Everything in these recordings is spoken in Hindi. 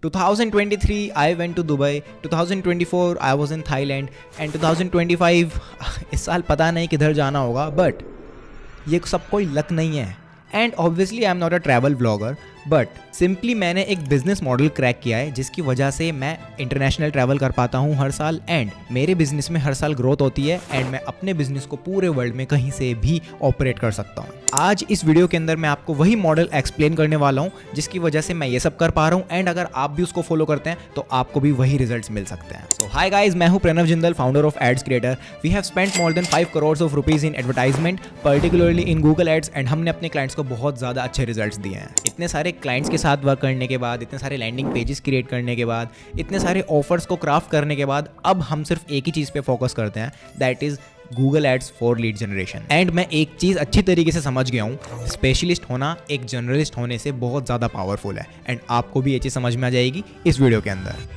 2023 I went to Dubai, 2024 I was in Thailand and 2025 इस साल पता नहीं किधर जाना होगा, बट ये सब कोई लक नहीं है। And obviously I am not a travel blogger, but simply मैंने एक बिजनेस मॉडल क्रैक किया है जिसकी वजह से मैं इंटरनेशनल ट्रैवल कर पाता हूँ हर साल, एंड मेरे बिजनेस में हर साल ग्रोथ होती है एंड मैं अपने बिजनेस को पूरे वर्ल्ड में कहीं से भी ऑपरेट कर सकता हूँ। आज इस वीडियो के अंदर मैं आपको वही मॉडल एक्सप्लेन करने वाला हूँ जिसकी वजह से मैं ये सब कर पा रहा हूँ, एंड अगर आप भी उसको फॉलो करते हैं तो आपको भी वही रिजल्ट्स मिल सकते हैं। सो हाय गाइस, मैं हूँ Pranav Jindal, founder of ads creator. We have spent more than 5 crore of rupees in advertisement, particularly in Google ads, and हमने अपने क्लाइंट्स को बहुत ज़्यादा अच्छे रिजल्ट्स दिए हैं। इतने सारे क्लाइंट्स के साथ वर्क करने के बाद, इतने सारे लैंडिंग पेजेस क्रिएट करने के बाद, इतने सारे ऑफर्स को क्राफ्ट करने के बाद, अब हम सिर्फ एक ही चीज़ पे फोकस करते हैं, that is Google ads for lead generation. And मैं एक चीज़ अच्छी तरीके से समझ गया हूँ, स्पेशलिस्ट होना एक जर्नलिस्ट होने से बहुत ज़्यादा पावरफुल है, एंड आपको भी ये चीज़ समझ में आ जाएगी इस वीडियो के अंदर।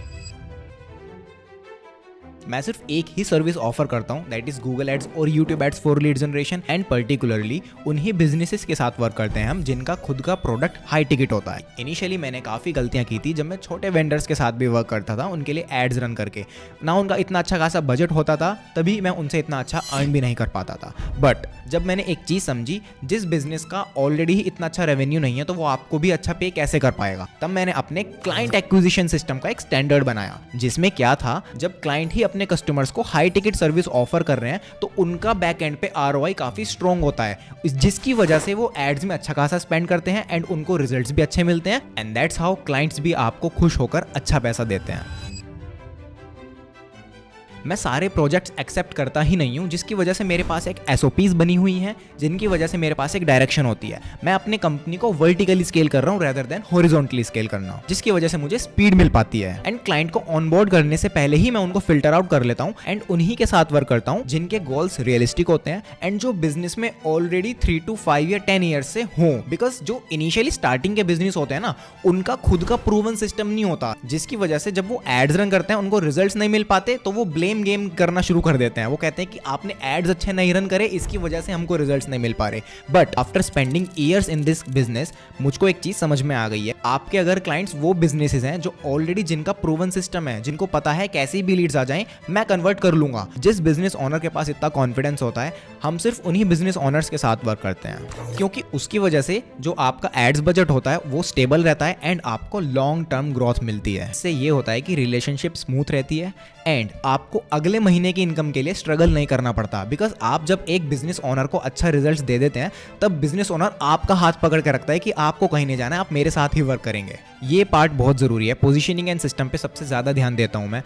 मैं सिर्फ एक ही सर्विस ऑफर करता हूं, दैट इज गूगल एड्स और YouTube ads for lead generation, and particularly उन्हीं बिजनेसेस के साथ वर्क करते हैं हम जिनका खुद का प्रोडक्ट हाई टिकट होता है। इनिशियली मैंने काफ़ी गलतियां की थी जब मैं छोटे वेंडर्स के साथ भी वर्क करता था, उनके लिए एड्स रन करके ना उनका इतना अच्छा खासा बजट होता था, तभी मैं उनसे इतना अच्छा अर्न भी नहीं कर पाता था। बट जब मैंने एक चीज़ समझी, जिस बिजनेस का ऑलरेडी ही इतना अच्छा रेवेन्यू नहीं है तो वो आपको भी अच्छा पे कैसे कर पाएगा, तब मैंने अपने क्लाइंट एक्विजिशन सिस्टम का एक स्टैंडर्ड बनाया, जिसमें क्या था, जब क्लाइंट ही अपने कस्टमर्स को हाई टिकट सर्विस ऑफर कर रहे हैं तो उनका बैक एंड पे आरओआई काफी स्ट्रॉन्ग होता है, जिसकी वजह से वो एड्स में अच्छा खासा स्पेंड करते हैं एंड उनको रिजल्ट्स भी अच्छे मिलते हैं, एंड दैट्स हाउ क्लाइंट्स भी आपको खुश होकर अच्छा पैसा देते हैं। मैं सारे प्रोजेक्ट्स एक्सेप्ट करता ही नहीं हूँ, जिसकी वजह से मेरे पास एक एसओपीज बनी हुई हैं, जिनकी वजह से मेरे पास एक डायरेक्शन होती है। मैं अपने कंपनी को वर्टिकली स्केल कर रहा हूँ रेदर देन हॉरिजॉन्टली स्केल करना, जिसकी वजह से मुझे स्पीड मिल पाती है। एंड क्लाइंट को ऑनबोर्ड करने से पहले ही मैं उनको फिल्टर आउट कर लेता हूँ एंड उन्हीं के साथ वर्क करता हूँ जिनके गोल्स रियलिस्टिक होते हैं एंड जो बिजनेस में ऑलरेडी 3 to 5 या 10 ईयर्स से हों, बिकॉज जो इनिशियली स्टार्टिंग के बिजनेस होते हैं ना, उनका खुद का प्रूवन सिस्टम नहीं होता, जिसकी वजह से जब वो एड्स रन करते हैं उनको रिजल्ट्स नहीं मिल पाते तो वो ब्लेम गेम करना शुरू कर देते हैं। वो कहते हैं कि आपने एड्स अच्छे नहीं रन करे, इसकी वजह से हमको रिजल्ट्स नहीं मिल पा रहे। But after spending years in this business, मुझको एक चीज समझ में आ गई है, आपके अगर क्लाइंट्स वो बिजनेसेस हैं जो ऑलरेडी जिनका प्रूवन सिस्टम है, जिनको पता है कैसे भी लीड्स आ जाएं मैं कन्वर्ट कर लूंगा। जिस बिजनेस ओनर के पास इतना कॉन्फिडेंस होता है, हम सिर्फ उन्हीं बिजनेस ओनर्स के साथ वर्क करते हैं, क्योंकि उसकी वजह से जो आपका एड्स बजट होता है वो स्टेबल रहता है एंड आपको लॉन्ग टर्म ग्रोथ मिलती है। इससे ये होता है कि रिलेशनशिप स्मूथ रहती है एंड आपको अगले महीने की इनकम के लिए स्ट्रगल नहीं करना पड़ता, बिकॉज आप जब एक बिजनेस ओनर को अच्छा रिजल्ट्स दे देते हैं तब बिजनेस ओनर आपका हाथ पकड़ के रखता है कि आपको कहीं नहीं जाना है, आप मेरे साथ ही वर्क करेंगे। ये पार्ट बहुत जरूरी है। पोजीशनिंग एंड सिस्टम पे सबसे ज्यादा ध्यान देता हूं मैं,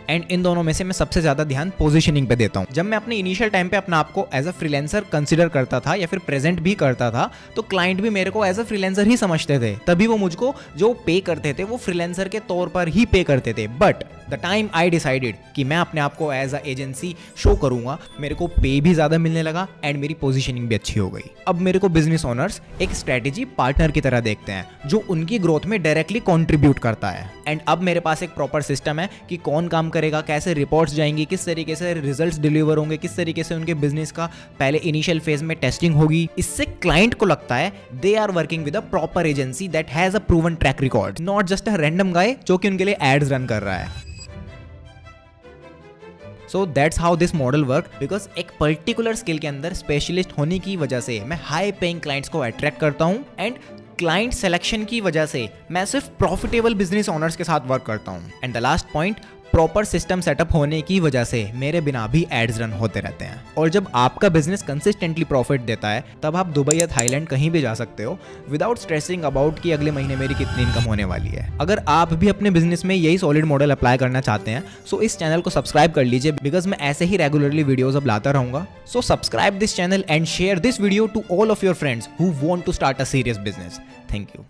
एंड इन दोनों में से मैं सबसे ज्यादा ध्यान पोजीशनिंग पे देता हूँ। जब मैं अपने इनिशियल टाइम पे अपना आपको एज अ फ्रीलांसर कंसीडर करता था या फिर प्रेजेंट भी करता था, तो क्लाइंट भी मेरे को एज अ फ्रीलांसर ही समझते थे, तभी वो मुझको जो पे करते थे वो फ्रीलांसर के तौर पर ही पे करते थे। But the time I decided कि मैं अपने आप को एज अ एजेंसी शो करूंगा, मेरे को पे भी ज्यादा मिलने लगा एंड मेरी पोजीशनिंग भी अच्छी हो गई। अब मेरे को बिजनेस ओनर्स एक स्ट्रेटेजी पार्टनर की तरह देखते हैं जो उनकी ग्रोथ में डायरेक्टली कॉन्ट्रीब्यूट करता है, एंड अब मेरे पास एक प्रॉपर सिस्टम है कि कौन काम करेगा, कैसे रिपोर्ट्स जाएंगी, किस तरीके से रिजल्ट्स डिलीवर होंगे, किस तरीके से उनके बिजनेस का पहले इनिशियल फेज में टेस्टिंग होगी। इससे क्लाइंट को लगता है they are working with a proper agency that has a proven track record, not just a random guy जो कि उनके लिए एड्स रन कर रहा है। So that's how this model work, because एक पर्टिकुलर स्किल के अंदर स्पेशलिस्ट होने की वजह से मैं हाई पेइंग क्लाइंट्स को अट्रैक्ट करता हूं, एंड क्लाइंट सिलेक्शन की वजह से मैं सिर्फ प्रॉफिटेबल बिजनेस ओनर्स के साथ वर्क करता हूं, and the last point, proper system setup होने की वजह से मेरे बिना भी एड्स रन होते रहते हैं। और जब आपका बिजनेस कंसिस्टेंटली प्रॉफिट देता है तब आप दुबई या थाईलैंड कहीं भी जा सकते हो विदाउट स्ट्रेसिंग अबाउट कि अगले महीने मेरी कितनी इनकम होने वाली है। अगर आप भी अपने बिजनेस में यही सॉलिड मॉडल अप्लाई करना चाहते हैं सो इस चैनल को सब्सक्राइब कर लीजिए, बिकॉज मैं ऐसे ही रेगुलरली वीडियोस अब लाता रहूंगा। So subscribe this channel and share this video to all of your friends who want to start a serious business. Thank you.